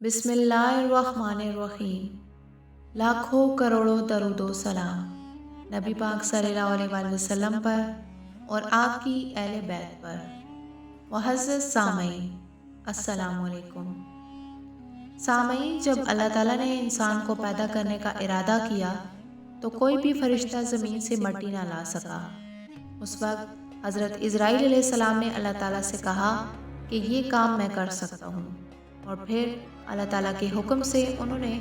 بسم اللہ الرحمن الرحیم۔ لاکھوں کروڑوں درود و سلام نبی پاک صلی اللہ علیہ وآلہ وسلم پر اور آپ کی اہل بیت پر۔ معزز سامعین، السلام علیکم۔ سامعین، جب اللہ تعالیٰ نے انسان کو پیدا کرنے کا ارادہ کیا تو کوئی بھی فرشتہ زمین سے مٹی نہ لا سکا۔ اس وقت حضرت اسرائیل علیہ السلام نے اللہ تعالیٰ سے کہا کہ یہ کام میں کر سکتا ہوں، اور پھر اللہ تعالیٰ کے حکم سے انہوں نے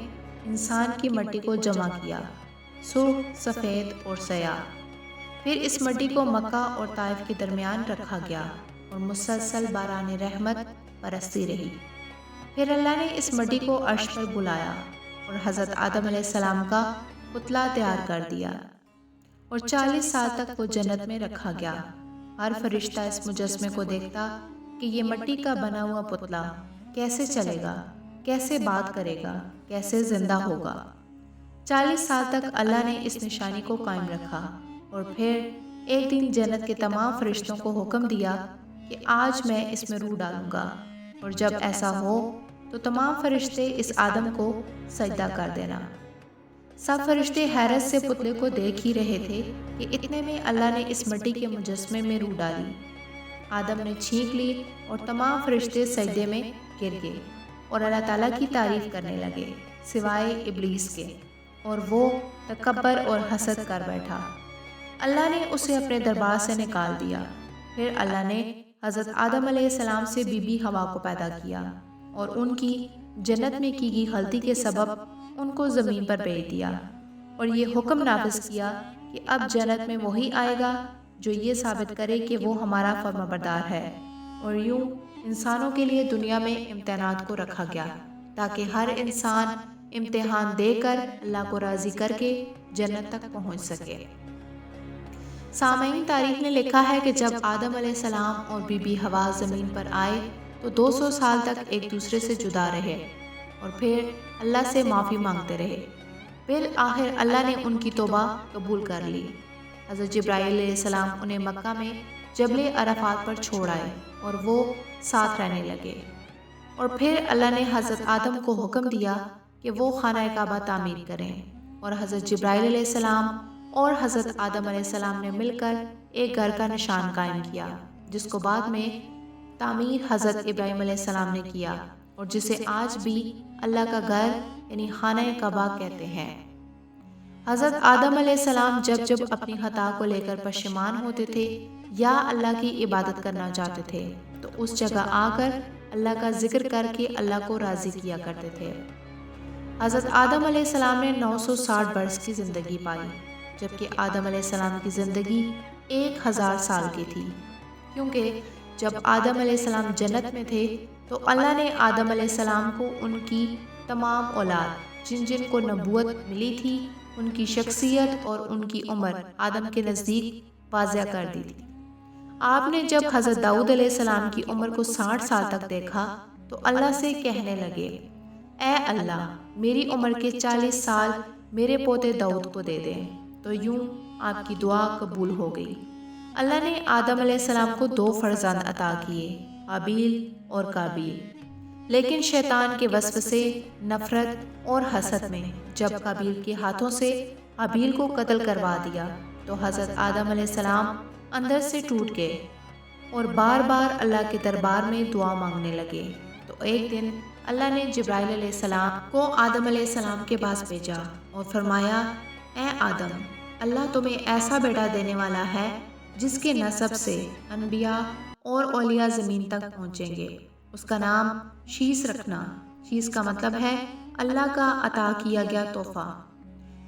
انسان کی مٹی کو جمع کیا، سرخ، سفید اور سیاہ۔ پھر اس مٹی کو مکہ اور طائف کے درمیان رکھا گیا اور مسلسل باران رحمت برستی رہی۔ پھر اللہ نے اس مٹی کو عرش پر بلایا اور حضرت آدم علیہ السلام کا پتلا تیار کر دیا، اور 40 سال تک وہ جنت میں رکھا گیا۔ ہر فرشتہ اس مجسمے کو دیکھتا کہ یہ مٹی کا بنا ہوا پتلا کیسے چلے گا، کیسے بات کرے گا، کیسے زندہ ہوگا۔ 40 سال تک اللہ نے اس نشانی کو قائم رکھا، اور پھر ایک دن جنت کے تمام فرشتوں کو حکم دیا کہ آج میں اس میں روح ڈالوں گا، اور جب ایسا ہو تو تمام فرشتے اس آدم کو سجدہ کر دینا۔ سب فرشتے حیرت سے پتلے کو دیکھ ہی رہے تھے کہ اتنے میں اللہ نے اس مٹی کے مجسمے میں روح ڈالی۔ آدم نے چھینک لی اور تمام فرشتے سجدے میں گر گئے اور اللہ تعالیٰ کی تعریف کرنے لگے سوائے ابلیس کے، اور وہ تکبر اور حسد کر بیٹھا۔ اللہ نے اسے اپنے دربار سے نکال دیا۔ پھر اللہ نے حضرت آدم علیہ السلام سے بی بی حوا کو پیدا کیا، اور ان کی جنت میں کی گئی غلطی کے سبب ان کو زمین پر بھیج دیا، اور یہ حکم نافذ کیا کہ اب جنت میں وہی آئے گا جو یہ ثابت کرے کہ وہ ہمارا فرمانبردار ہے۔ اور یوں انسانوں کے لیے دنیا میں امتحانات کو رکھا گیا تاکہ ہر انسان امتحان دے کر اللہ کو راضی کر کے جنت تک پہنچ سکے۔ سامعین، تاریخ نے لکھا ہے کہ جب آدم علیہ السلام اور بی بی حوا زمین پر آئے تو 200 سال تک ایک دوسرے سے جدا رہے اور پھر اللہ سے معافی مانگتے رہے۔ بالآخر اللہ نے ان کی توبہ قبول کر لی۔ حضرت جبرائیل علیہ السلام انہیں مکہ میں جبل عرفات پر چھوڑ آئے اور وہ ساتھ رہنے لگے، اور پھر اللہ نے حضرت آدم کو حکم دیا کہ وہ خانہ کعبہ تعمیر کریں، اور حضرت جبرائیل علیہ السلام اور حضرت آدم علیہ السلام نے مل کر ایک گھر کا نشان قائم کیا، جس کو بعد میں تعمیر حضرت ابراہیم علیہ السلام نے کیا، اور جسے آج بھی اللہ کا گھر یعنی خانہ کعبہ کہتے ہیں۔ حضرت آدم علیہ السلام جب جب اپنی خطا کو لے کر پشیمان ہوتے تھے یا اللہ کی عبادت کرنا چاہتے تھے تو اس جگہ آ کر اللہ کا ذکر کر کے اللہ کو راضی کیا کرتے تھے۔ حضرت آدم علیہ السلام نے 960 برس کی زندگی پائی، جبکہ آدم علیہ السلام کی زندگی 1000 سال کی تھی، کیونکہ جب آدم علیہ السلام جنت میں تھے تو اللہ نے آدم علیہ السلام کو ان کی تمام اولاد جن جن کو نبوت ملی تھی، ان کی شخصیت اور ان کی عمر آدم کے نزدیک واضح کر دی تھی۔ آپ نے جب حضرت داؤد علیہ السلام کی عمر کو 60 سال تک دیکھا تو اللہ سے کہنے لگے، اے اللہ، میری عمر کے 40 سال میرے پوتے داؤد کو دے دیں، تو یوں آپ کی دعا قبول ہو گئی۔ اللہ نے آدم علیہ السلام کو 2 فرزند عطا کیے، حابیل اور قابیل، لیکن شیطان کے وسوسے، نفرت اور حسد میں جب قابیل کے ہاتھوں سے حابیل کو قتل کروا دیا تو حضرت آدم علیہ السلام اندر سے ٹوٹ گئے اور بار بار اللہ کے دربار میں دعا مانگنے لگے۔ تو ایک دن اللہ نے جبرائیل علیہ السلام کو آدم علیہ السلام کے پاس بھیجا اور فرمایا، اے آدم، اللہ تمہیں ایسا بیٹا دینے والا ہے جس کے نسب سے انبیاء اور اولیاء زمین تک پہنچیں گے۔ اس کا نام شیس رکھنا۔ شیس کا مطلب ہے اللہ کا عطا کیا گیا تحفہ۔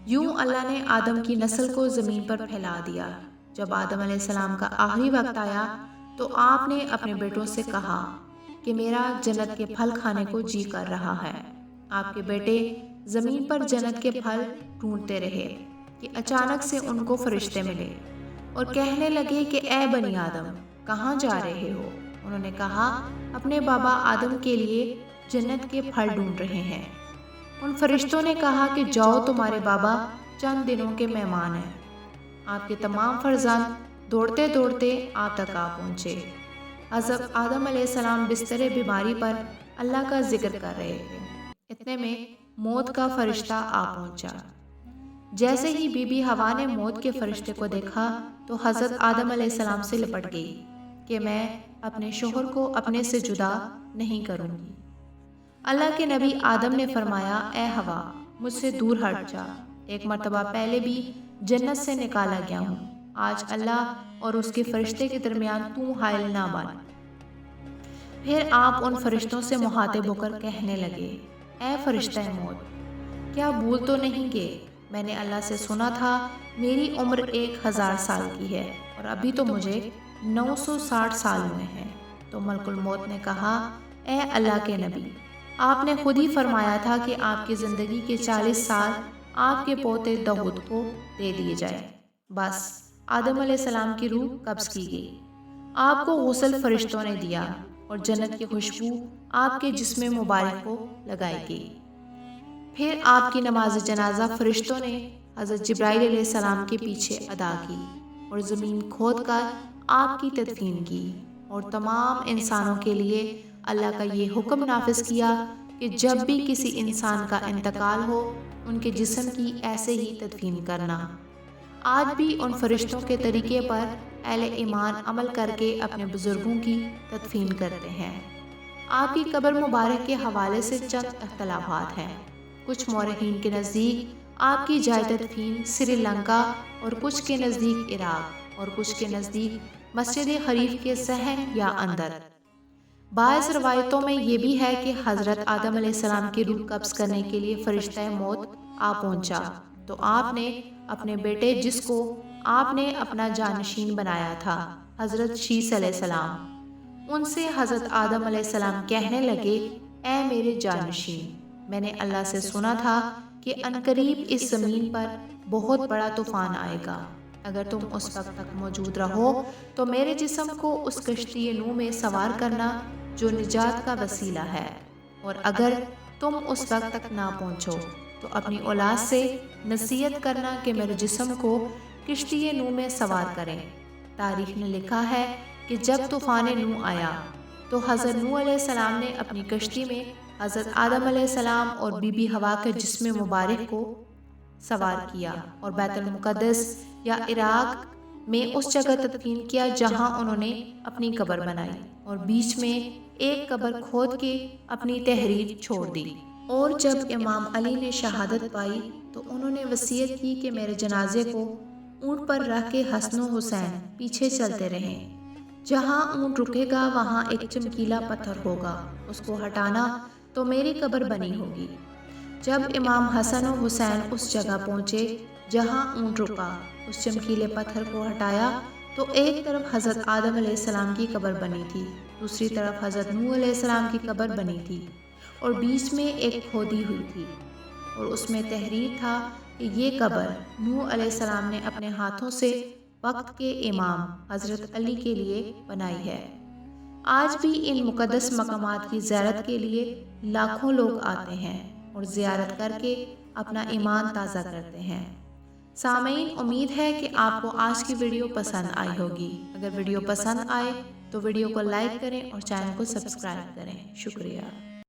یوں اللہ نے آدم کی نسل کو زمین پر پھیلا دیا۔ جب آدم علیہ السلام کا آخری وقت آیا تو آپ نے اپنے بیٹوں سے کہا کہ میرا جنت کے پھل کھانے کو جی کر رہا ہے۔ آپ کے بیٹے زمین پر جنت کے پھل ڈھونڈتے رہے کہ اچانک سے ان کو فرشتے ملے اور کہنے لگے کہ اے بنی آدم، کہاں جا رہے ہو؟ انہوں نے کہا، اپنے بابا آدم کے لیے جنت کے پھل ڈھونڈ رہے ہیں۔ ان فرشتوں نے کہا کہ جاؤ، تمہارے بابا چند دنوں کے مہمان ہیں۔ آپ کے تمام فرزند دوڑتے دوڑتے آپ تک آ پہنچے۔ حضرت آدم علیہ السلام بستر بیماری پر اللہ کا ذکر کر رہے تھے۔ اتنے میں موت کا فرشتہ آ پہنچا۔ جیسے ہی بی بی ہوا نے موت کے فرشتے کو دیکھا تو حضرت آدم علیہ السلام سے لپٹ گئی کہ میں اپنے شوہر کو اپنے سے جدا نہیں کروں گی۔ اللہ کے نبی آدم نے فرمایا، اے ہوا، مجھ سے دور ہٹ جا، ایک مرتبہ پہلے بھی جنت سے نکالا گیا ہوں، آج اللہ اور اس کے فرشتے کے درمیان تو حائل نہ بن۔ پھر آپ ان فرشتوں سے مخاطب ہو کر کہنے لگے، اے فرشتہ موت، کیا بھول تو نہیں گئے؟ میں نے اللہ سے سنا تھا میری عمر 1000 سال کی ہے اور ابھی تو مجھے 960 سال ہوئے ہیں۔ تو ملک الموت نے کہا، اے اللہ کے نبی، آپ نے خود ہی فرمایا تھا کہ آپ کی زندگی کے 40 سال آپ کے پوتے داؤد کو دے دیے جائے۔ بس آدم علیہ السلام کی روح قبض کی گئی، آپ کو غسل فرشتوں نے دیا اور جنت کی خوشبو آپ کے جسم مبارک کو لگائی گئی۔ پھر آپ کی نماز جنازہ فرشتوں نے حضرت جبرائیل علیہ السلام کے پیچھے ادا کی اور زمین کھود کر آپ کی تدفین کی، اور تمام انسانوں کے لیے اللہ کا یہ حکم نافذ کیا کہ جب بھی کسی انسان کا انتقال ہو ان کے جسم کی ایسے ہی تدفین کرنا۔ آج بھی ان فرشتوں کے طریقے پر اہل ایمان عمل کر کے اپنے بزرگوں کی تدفین کرتے ہیں۔ آپ کی قبر مبارک کے حوالے سے چند اختلافات ہیں۔ کچھ مورخین کے نزدیک آپ کی جائے تدفین سری لنکا اور کچھ کے نزدیک عراق اور کچھ کے نزدیک مسجد حریف کے صحن یا اندر۔ بعض روایتوں میں یہ بھی ہے کہ حضرت آدم علیہ السلام کی روح قبض کرنے کے لیے فرشتہ موت آ پہنچا تو آپ نے اپنے بیٹے، جس کو آپ نے اپنا جانشین بنایا تھا، حضرت شیس علیہ السلام، ان سے حضرت آدم علیہ السلام کہنے لگے، اے میرے جانشین، میں نے اللہ سے سنا تھا کہ عنقریب اس زمین پر بہت بڑا طوفان آئے گا، اگر تم اس وقت تک موجود رہو تو میرے جسم کو اس کشتی نوح میں سوار کرنا جو نجات کا وسیلہ ہے، اور اگر تم اس وقت تک نہ پہنچو تو اپنی اولاد سے نصیحت کرنا کہ میرے جسم کو کشتی نوح میں سوار کریں۔ تاریخ نے لکھا ہے کہ جب طوفان نوح آیا تو حضرت نوح علیہ السلام نے اپنی کشتی میں حضرت آدم علیہ السلام اور بی بی ہوا کے جسم مبارک کو سوار کیا اور بیت المقدس یا عراق میں اس جگہ تدفین کیا جہاں انہوں نے اپنی قبر بنائی، اور بیچ میں ایک قبر کھود کے اپنی تحریر چھوڑ دی۔ اور جب امام علی نے شہادت پائی تو انہوں نے وصیت کی کہ میرے جنازے کو اونٹ پر رکھ کے حسن و حسین پیچھے چلتے رہیں، جہاں اونٹ رکے گا وہاں ایک چمکیلا پتھر ہوگا، اس کو ہٹانا تو میری قبر بنی ہوگی۔ جب امام حسن و حسین اس جگہ پہنچے جہاں اونٹ رکا، اس چمکیلے پتھر کو ہٹایا تو ایک طرف حضرت آدم علیہ السلام کی قبر بنی تھی، دوسری طرف حضرت نوح علیہ السلام کی قبر بنی تھی، اور بیچ میں ایک کھودی ہوئی تھی، اور اس میں تحریر تھا کہ یہ قبر نوح علیہ السلام نے اپنے ہاتھوں سے وقت کے امام حضرت علی کے لیے بنائی ہے۔ آج بھی ان مقدس مقامات کی زیارت کے لیے لاکھوں لوگ آتے ہیں اور زیارت کر کے اپنا ایمان تازہ کرتے ہیں۔ سامعین، امید ہے کہ آپ کو آج کی ویڈیو پسند آئی ہوگی۔ اگر ویڈیو پسند آئے تو ویڈیو کو لائک کریں اور چینل کو سبسکرائب کریں۔ شکریہ۔